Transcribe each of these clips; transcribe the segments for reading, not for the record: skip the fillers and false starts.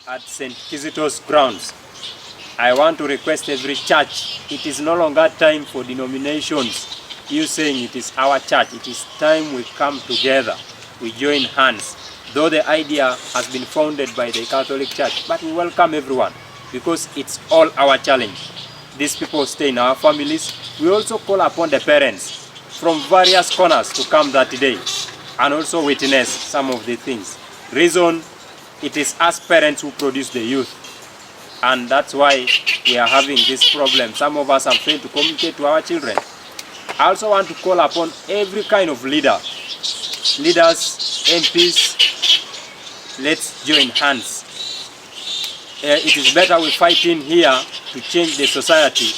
at St. Kizito's grounds. I want to request every church, it is no longer time for denominations. You saying it is our church, it is time we come together, we join hands. Though the idea has been founded by the Catholic Church, but we welcome everyone because it's all our challenge. These people stay in our families. We also call upon the parents from various corners to come that day and also witness some of the things. Reason, it is us parents who produce the youth, and that's why we are having this problem. Some of us have failed to communicate to our children. I also want to call upon every kind of leaders, MPs, let's join hands. It is better we fight in here to change the society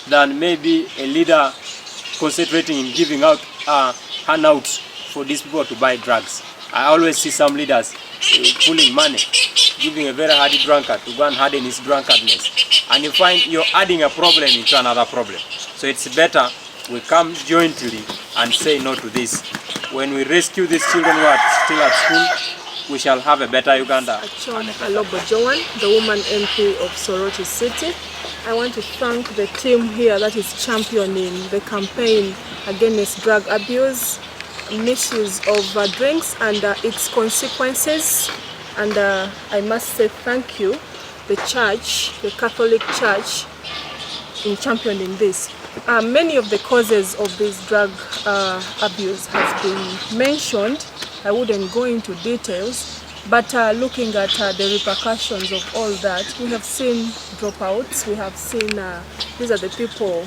than maybe a leader concentrating in giving out handouts for these people to buy drugs. I always see some leaders pulling money, giving a very hardy drunkard to go and harden his drunkardness. And you find you're adding a problem into another problem. So it's better we come jointly and say no to this. When we rescue these children who are still at school, we shall have a better Uganda. Alobo Joan, the woman MP of Soroti City. I want to thank the team here that is championing the campaign against drug abuse, misuse of drinks and its consequences. And I must say thank you, the church, the Catholic Church, in championing this. Many of the causes of this drug abuse has been mentioned. I wouldn't go into details, but looking at the repercussions of all that, we have seen dropouts. We have seen these are the people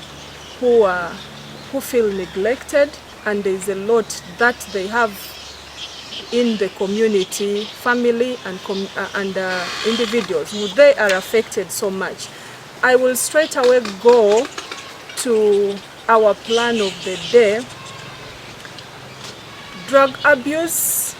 who feel neglected, and there is a lot that they have in the community, family and individuals who they are affected so much. I will straight away go to our plan of the day. Drug abuse.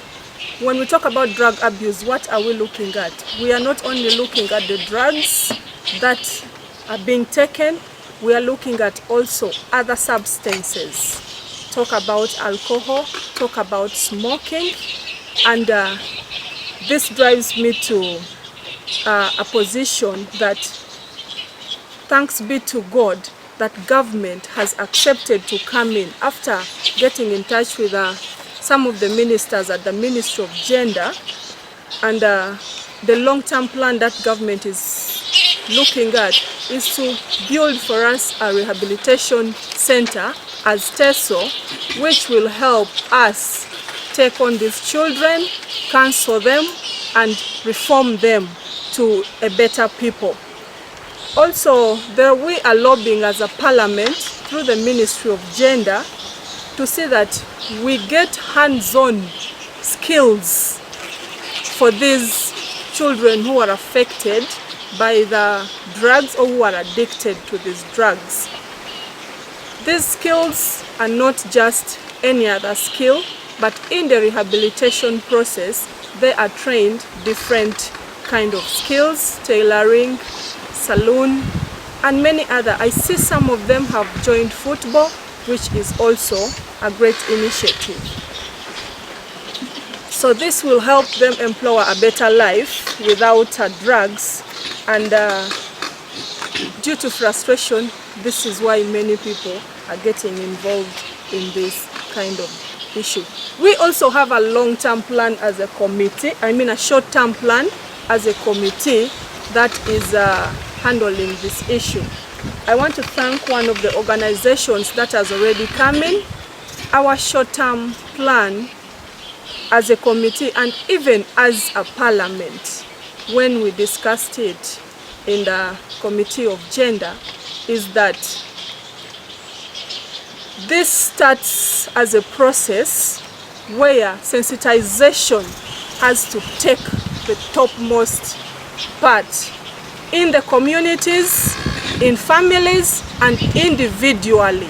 When we talk about drug abuse, what are we looking at? We are not only looking at the drugs that are being taken, we are looking at also other substances. Talk about alcohol, talk about smoking, and this drives me to a position that, thanks be to God, that government has accepted to come in after getting in touch with some of the ministers at the Ministry of Gender, and the long-term plan that government is looking at is to build for us a rehabilitation center as TESO, which will help us take on these children, counsel them, and reform them to a better people. Also, we are lobbying as a parliament through the Ministry of Gender to see that we get hands-on skills for these children who are affected by the drugs or who are addicted to these drugs. These skills are not just any other skill, but in the rehabilitation process, they are trained different kind of skills, tailoring, saloon, and many other. I see some of them have joined football, which is also a great initiative. So this will help them employ a better life without drugs, and due to frustration, this is why many people are getting involved in this kind of issue. We also have a long-term plan as a committee, a short-term plan as a committee that is handling this issue. I want to thank one of the organizations that has already come in. Our short-term plan as a committee and even as a parliament, when we discussed it in the Committee of Gender, is that this starts as a process where sensitization has to take the topmost part in the communities, in families, and individually.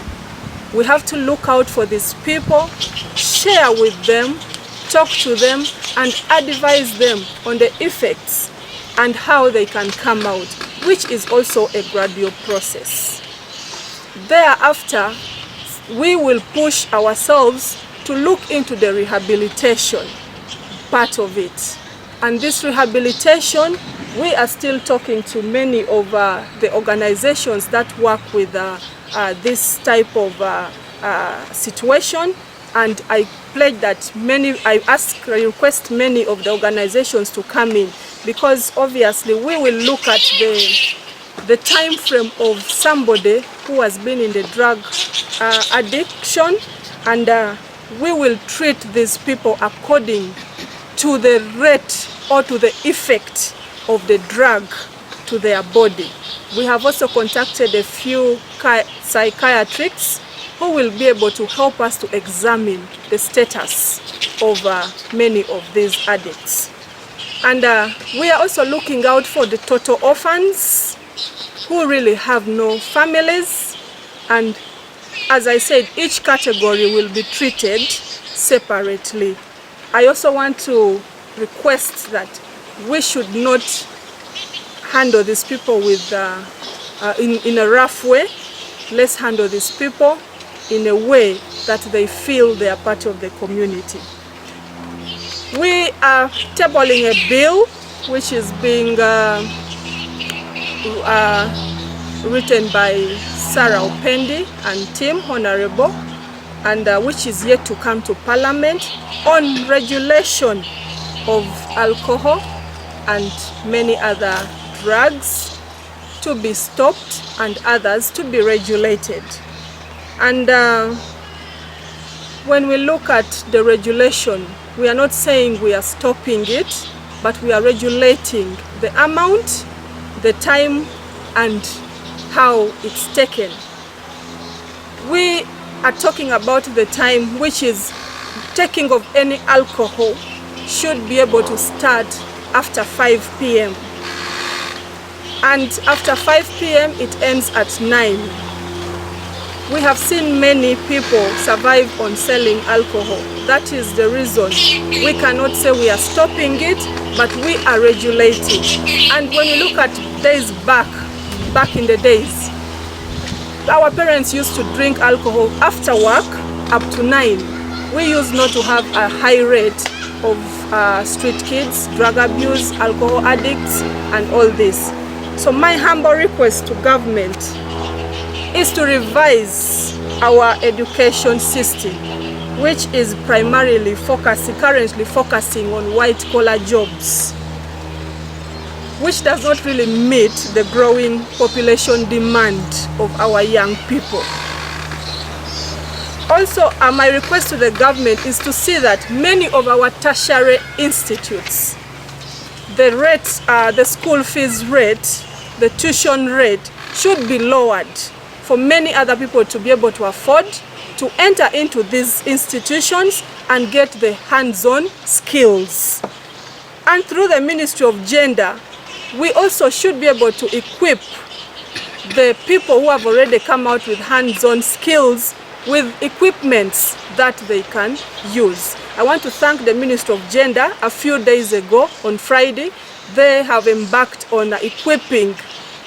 We have to look out for these people, share with them, talk to them, and advise them on the effects and how they can come out, which is also a gradual process. Thereafter, we will push ourselves to look into the rehabilitation part of it. And this rehabilitation we are still talking to many of the organizations that work with this type of situation, and I pledge that I request many of the organizations to come in, because obviously we will look at the time frame of somebody who has been in the drug addiction, and we will treat these people according to the rate or to the effect of the drug to their body. We have also contacted a few psychiatrists who will be able to help us to examine the status of many of these addicts. And we are also looking out for the total orphans who really have no families, and as I said, each category will be treated separately. I also want to request that we should not handle these people with in a rough way. Let's handle these people in a way that they feel they are part of the community. We are tabling a bill which is being written by Sarah Opendi and team, Honorable, and which is yet to come to Parliament, on regulation of alcohol and many other drugs to be stopped and others to be regulated. And when we look at the regulation, we are not saying we are stopping it, but we are regulating the amount, the time, and how it's taken. We are talking about the time, which is taking of any alcohol should be able to start after 5 p.m. And after 5 p.m. it ends at 9. We have seen many people survive on selling alcohol. That is the reason we cannot say we are stopping it, but we are regulating. And when we look at days back in the days, our parents used to drink alcohol after work up to 9. We used not to have a high rate of street kids, drug abuse, alcohol addicts, and all this. So my humble request to government is to revise our education system, which is currently focusing on white-collar jobs, which does not really meet the growing population demand of our young people. Also, my request to the government is to see that many of our tertiary institutes, the rates, the school fees rate, the tuition rate should be lowered for many other people to be able to afford to enter into these institutions and get the hands-on skills. And through the Ministry of Gender, we also should be able to equip the people who have already come out with hands-on skills with equipments that they can use. I want to thank the Ministry of Gender. A few days ago, on Friday, they have embarked on equipping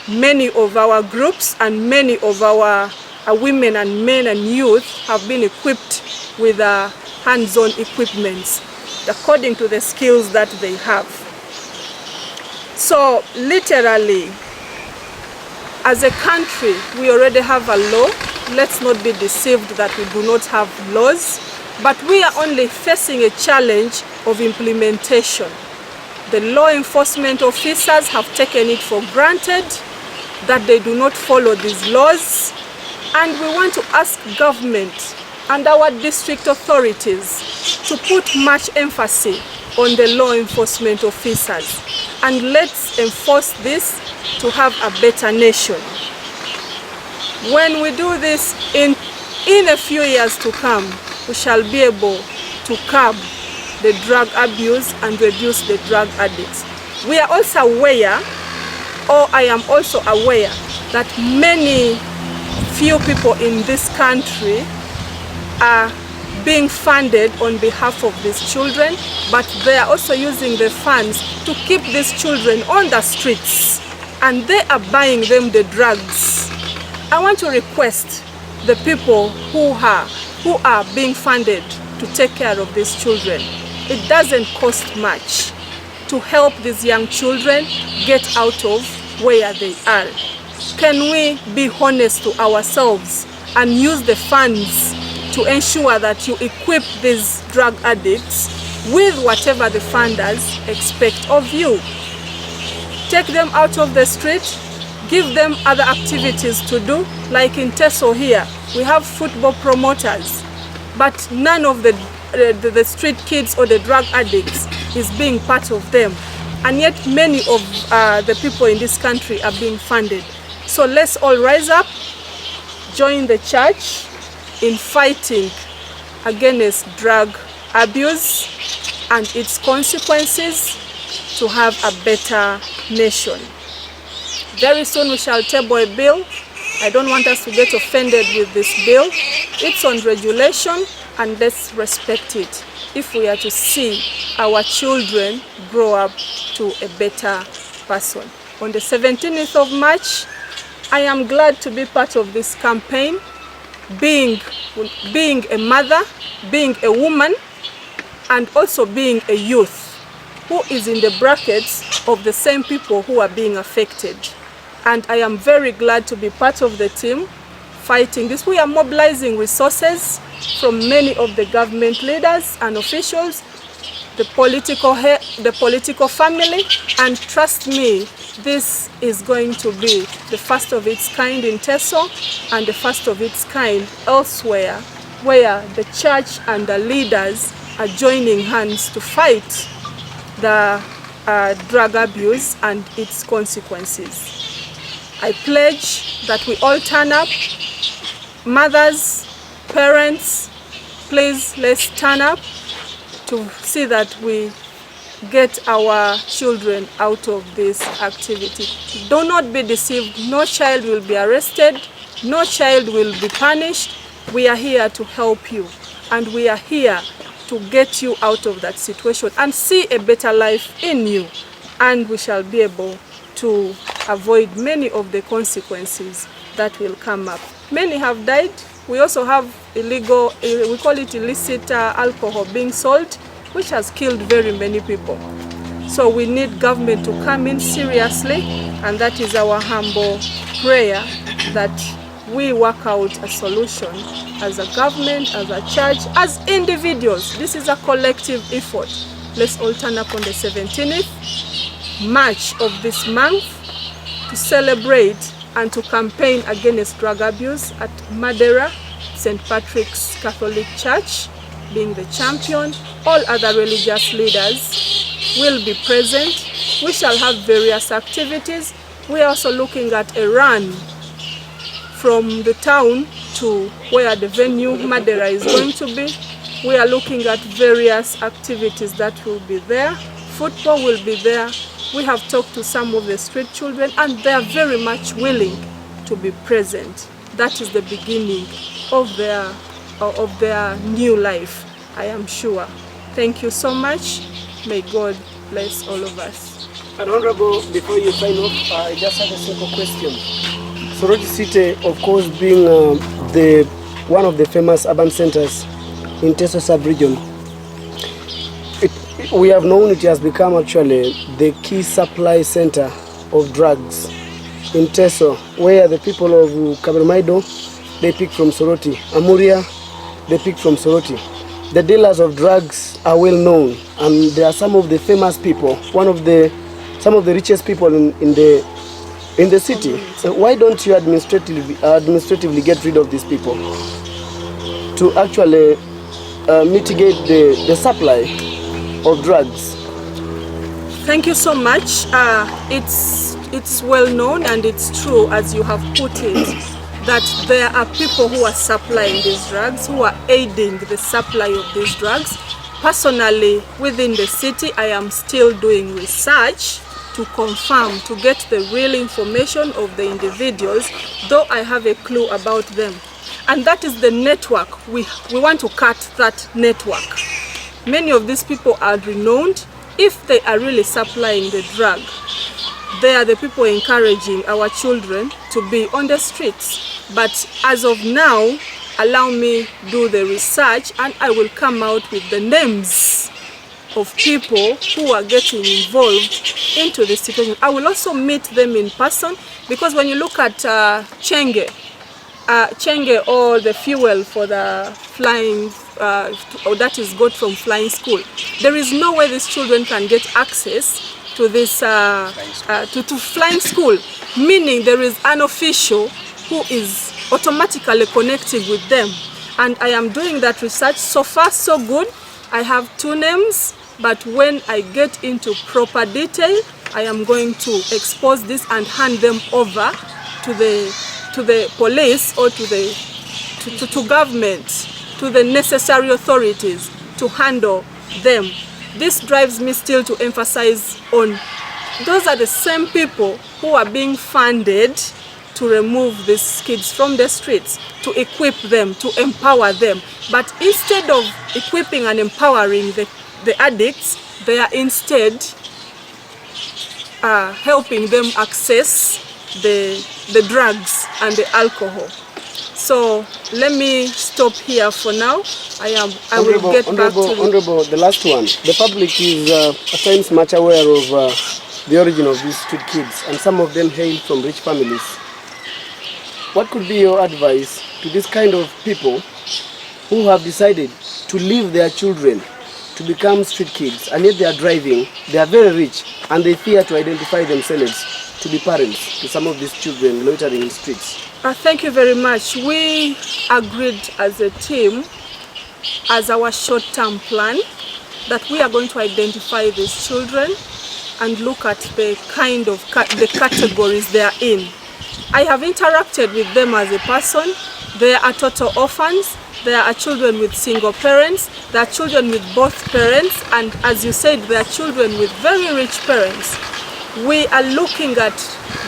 many of our groups, and many of our women and men and youth have been equipped with hands-on equipments according to the skills that they have. So literally, as a country, we already have a law. Let's not be deceived that we do not have laws, but we are only facing a challenge of implementation. The law enforcement officers have taken it for granted that they do not follow these laws, and we want to ask government and our district authorities to put much emphasis on the law enforcement officers, and let's enforce this to have a better nation. When we do this, in a few years to come, we shall be able to curb the drug abuse and reduce the drug addicts. We are also aware, or I am also aware, that few people in this country are being funded on behalf of these children, but they are also using the funds to keep these children on the streets, and they are buying them the drugs. I want to request the people who are being funded to take care of these children. It doesn't cost much to help these young children get out of where they are. Can we be honest to ourselves and use the funds to ensure that you equip these drug addicts with whatever the funders expect of you? Take them out of the street, give them other activities to do. Like in Teso here, we have football promoters, but none of the street kids or the drug addicts is being part of them. And yet many of the people in this country are being funded. So let's all rise up, join the church in fighting against drug abuse and its consequences to have a better nation. Very soon we shall table a bill. I don't want us to get offended with this bill. It's on regulation, and let's respect it if we are to see our children grow up to a better person. On the 17th of March, I am glad to be part of this campaign, being a mother, being a woman, and also being a youth who is in the brackets of the same people who are being affected. And I am very glad to be part of the team fighting this. We are mobilizing resources from many of the government leaders and officials, the political family, and trust me, this is going to be the first of its kind in Teso and the first of its kind elsewhere, where the church and the leaders are joining hands to fight the drug abuse and its consequences. I pledge that we all turn up. Mothers, parents, please let's turn up to see that we get our children out of this activity. Do not be deceived. No child will be arrested. No child will be punished. We are here to help you, and we are here to get you out of that situation and see a better life in you, and we shall be able to avoid many of the consequences that will come up. Many have died. We also have illegal, we call it illicit alcohol being sold, which has killed very many people. So we need government to come in seriously, and that is our humble prayer that we work out a solution as a government, as a church, as individuals. This is a collective effort. Let's all turn up on the 17th March of this month to celebrate and to campaign against drug abuse at Madeira, St. Patrick's Catholic Church being the champion. All other religious leaders will be present. We shall have various activities. We are also looking at a run from the town to where the venue Madeira is going to be. We are looking at various activities that will be there. Football will be there. We have talked to some of the street children, and they are very much willing to be present. That is the beginning of their new life, I am sure. Thank you so much. May God bless all of us. And Honorable, before you sign off, I just have a simple question. Soroti City, of course, being one of the famous urban centers in Teso sub-region, we have known it has become actually the key supply center of drugs in Teso, where the people of Kabermaido, they pick from Soroti. Amuria, they pick from Soroti. The dealers of drugs are well known, and there are some of the famous people, some of the richest people in the city. So why don't you administratively get rid of these people to actually mitigate the supply of drugs? Thank you so much. It's well known and it's true, as you have put it, that there are people who are supplying these drugs, who are aiding the supply of these drugs. Personally, within the city, I am still doing research to confirm, to get the real information of the individuals, though I have a clue about them. And that is the network. We want to cut that network. Many of these people are renowned. If they are really supplying the drug, they are the people encouraging our children to be on the streets. But as of now, allow me do the research, and I will come out with the names of people who are getting involved into this situation. I will also meet them in person, because when you look at Chenge, or the fuel for the flying, or that is got from flying school, there is no way these children can get access to this to flying school, meaning there is an official who is automatically connected with them. And I am doing that research. So far so good. I have 2 names, but when I get into proper detail, I am going to expose this and hand them over to the police, or to government, to the necessary authorities to handle them. This drives me still to emphasize on those are the same people who are being funded to remove these kids from the streets, to equip them, to empower them. But instead of equipping and empowering the addicts, they are instead helping them access the drugs and the alcohol. So let me stop here for now. I will get back to you. Honorable, the last one. The public is at times much aware of the origin of these street kids, and some of them hail from rich families. What could be your advice to this kind of people who have decided to leave their children to become street kids, and yet they are driving, they are very rich, and they fear to identify themselves to be parents to some of these children loitering in streets? Thank you very much. We agreed as a team, as our short-term plan, that we are going to identify these children and look at the kind of the categories they are in. I have interacted with them as a person. They are total orphans. There are children with single parents. There are children with both parents. And as you said, there are children with very rich parents. We are looking at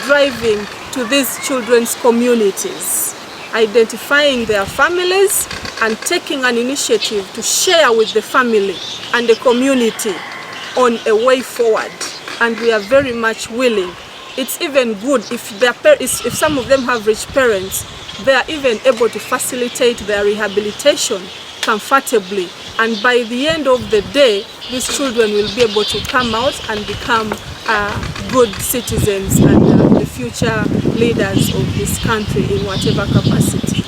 driving to these children's communities, identifying their families and taking an initiative to share with the family and the community on a way forward. And we are very much willing. It's even good if some of them have rich parents, they are even able to facilitate their rehabilitation comfortably. And by the end of the day, these children will be able to come out and become good citizens and the future leaders of this country in whatever capacity.